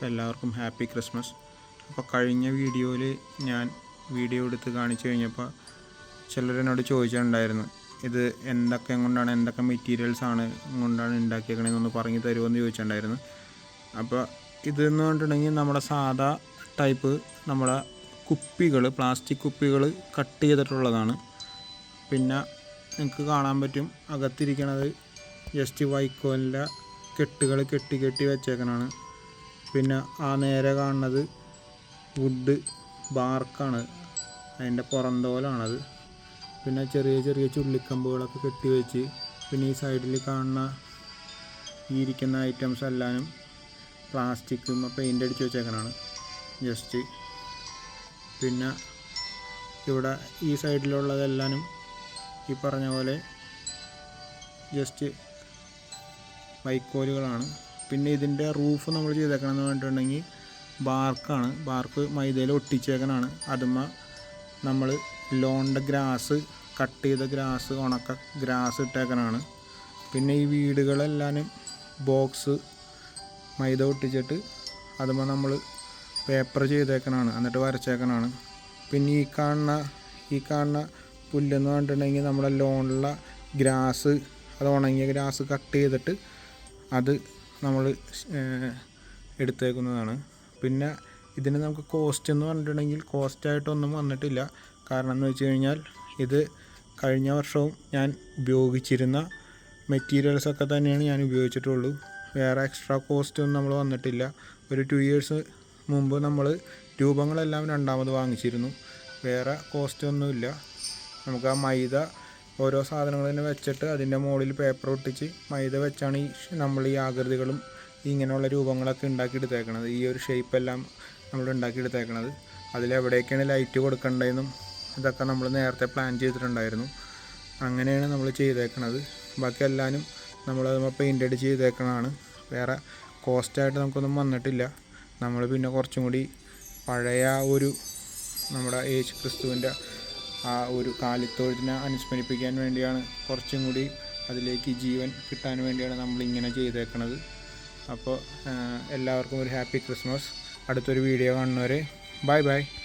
എല്ലാവർക്കും happy Christmas. അപ്പോൾ കഴിഞ്ഞ വീഡിയോയിൽ ഞാൻ വീഡിയോ എടുത്ത് കാണിച്ചു കഴിഞ്ഞപ്പോൾ ചിലരെന്നോട് ചോദിച്ചിട്ടുണ്ടായിരുന്നു, ഇത് എന്തൊക്കെ മെറ്റീരിയൽസാണ് കൊണ്ടാണ് ഉണ്ടാക്കിയേക്കണതെന്നൊന്ന് പറഞ്ഞു തരുമെന്ന് ചോദിച്ചിട്ടുണ്ടായിരുന്നു. അപ്പോൾ ഇതെന്ന് പറഞ്ഞിട്ടുണ്ടെങ്കിൽ നമ്മുടെ സാധാ ടൈപ്പ് നമ്മളെ കുപ്പികൾ, പ്ലാസ്റ്റിക് കുപ്പികൾ കട്ട് ചെയ്തിട്ടുള്ളതാണ്. പിന്നെ നിങ്ങൾക്ക് കാണാൻ പറ്റും അകത്തിരിക്കണത് ജസ്റ്റ് വൈക്കോലിൻ്റെ കെട്ടുകൾ കെട്ടി വെച്ചേക്കണതാണ്. പിന്നെ ആ നേരെ കാണുന്നത് വുഡ് ബാർക്കാണ്, അതിൻ്റെ പുറന്തോലാണത്. പിന്നെ ചെറിയ ചുള്ളിക്കമ്പുകളൊക്കെ കെട്ടി വെച്ച്, പിന്നെ ഈ സൈഡിൽ കാണുന്ന ഈ ഇരിക്കുന്ന ഐറ്റംസ് എല്ലാനും പ്ലാസ്റ്റിക്കും പെയിൻ്റ് അടിച്ച് വെച്ചേക്കണതാണ് ജസ്റ്റ്. പിന്നെ ഇവിടെ ഈ സൈഡിലുള്ളതെല്ലാനും ഈ പറഞ്ഞ പോലെ ജസ്റ്റ് വൈക്കോലുകളാണ്. പിന്നെ ഇതിൻ്റെ റൂഫ് നമ്മൾ ചെയ്തേക്കണമെന്ന് പറഞ്ഞിട്ടുണ്ടെങ്കിൽ ബാർക്കാണ്, ബാർക്ക് മൈദയിൽ ഒട്ടിച്ചേക്കണതാണ്. അതുമ്മ നമ്മൾ ലോണിൻ്റെ ഗ്രാസ്, കട്ട് ചെയ്ത ഗ്രാസ്, ഉണക്ക ഗ്രാസ് ഇട്ടേക്കണതാണ്. പിന്നെ ഈ വീടുകളെല്ലാനും ബോക്സ് മൈദ ഒട്ടിച്ചിട്ട് അതുമ്മ നമ്മൾ പേപ്പർ ചെയ്തേക്കണതാണ്, എന്നിട്ട് വരച്ചേക്കണതാണ്. പിന്നെ ഈ കാണുന്ന പുല്ലെന്ന് പറഞ്ഞിട്ടുണ്ടെങ്കിൽ നമ്മുടെ ലോണിലുള്ള ഗ്രാസ്, അത് ഉണങ്ങിയ ഗ്രാസ് കട്ട് ചെയ്തിട്ട് അത് നമ്മൾ എടുത്തേക്കുന്നതാണ്. പിന്നെ ഇതിന് നമുക്ക് കോസ്റ്റ് എന്ന് പറഞ്ഞിട്ടുണ്ടെങ്കിൽ കോസ്റ്റായിട്ടൊന്നും വന്നിട്ടില്ല. കാരണം എന്ന് വെച്ച് കഴിഞ്ഞാൽ ഇത് കഴിഞ്ഞ വർഷവും ഞാൻ ഉപയോഗിച്ചിരുന്ന മെറ്റീരിയൽസൊക്കെ തന്നെയാണ് ഞാൻ ഉപയോഗിച്ചിട്ടുള്ളൂ. വേറെ എക്സ്ട്രാ കോസ്റ്റൊന്നും നമ്മൾ വന്നിട്ടില്ല. ഒരു 2 years മുമ്പ് നമ്മൾ രൂപങ്ങളെല്ലാം രണ്ടാമത് വാങ്ങിച്ചിരുന്നു. വേറെ കോസ്റ്റൊന്നുമില്ല. നമുക്ക് ആ മൈദ ഓരോ സാധനങ്ങൾ തന്നെ വെച്ചിട്ട് അതിൻ്റെ മുകളിൽ പേപ്പർ ഒട്ടിച്ച് മൈദ വെച്ചാണ് നമ്മൾ ഈ ആകൃതികളും ഇങ്ങനെയുള്ള രൂപങ്ങളൊക്കെ ഉണ്ടാക്കിയെടുത്തേക്കണത്. ഈ ഒരു ഷേപ്പെല്ലാം നമ്മൾ ഉണ്ടാക്കിയെടുത്തേക്കണത്. അതിലെവിടേക്കാണ് ലൈറ്റ് കൊടുക്കേണ്ടതെന്നും ഇതൊക്കെ നമ്മൾ നേരത്തെ പ്ലാൻ ചെയ്തിട്ടുണ്ടായിരുന്നു. അങ്ങനെയാണ് നമ്മൾ ചെയ്തേക്കണത്. ബാക്കി എല്ലാവരും നമ്മളത് പെയിൻ്റ് അടിച്ച് ചെയ്തേക്കണതാണ്. വേറെ കോസ്റ്റായിട്ട് നമുക്കൊന്നും വന്നിട്ടില്ല. നമ്മൾ പിന്നെ കുറച്ചും കൂടി പഴയ ഒരു നമ്മുടെ യേശു ക്രിസ്തുവിൻ്റെ ആ ഒരു കാലിത്തൊഴുത്തിനെ അനുസ്മരിപ്പിക്കാൻ വേണ്ടിയാണ്, കുറച്ചും കൂടി അതിലേക്ക് ജീവൻ കിട്ടാൻ വേണ്ടിയാണ് നമ്മളിങ്ങനെ ചെയ്തേക്കണത്. അപ്പോൾ എല്ലാവർക്കും ഒരു ഹാപ്പി ക്രിസ്മസ്. അടുത്തൊരു വീഡിയോ കാണുന്നവരെ ബൈ.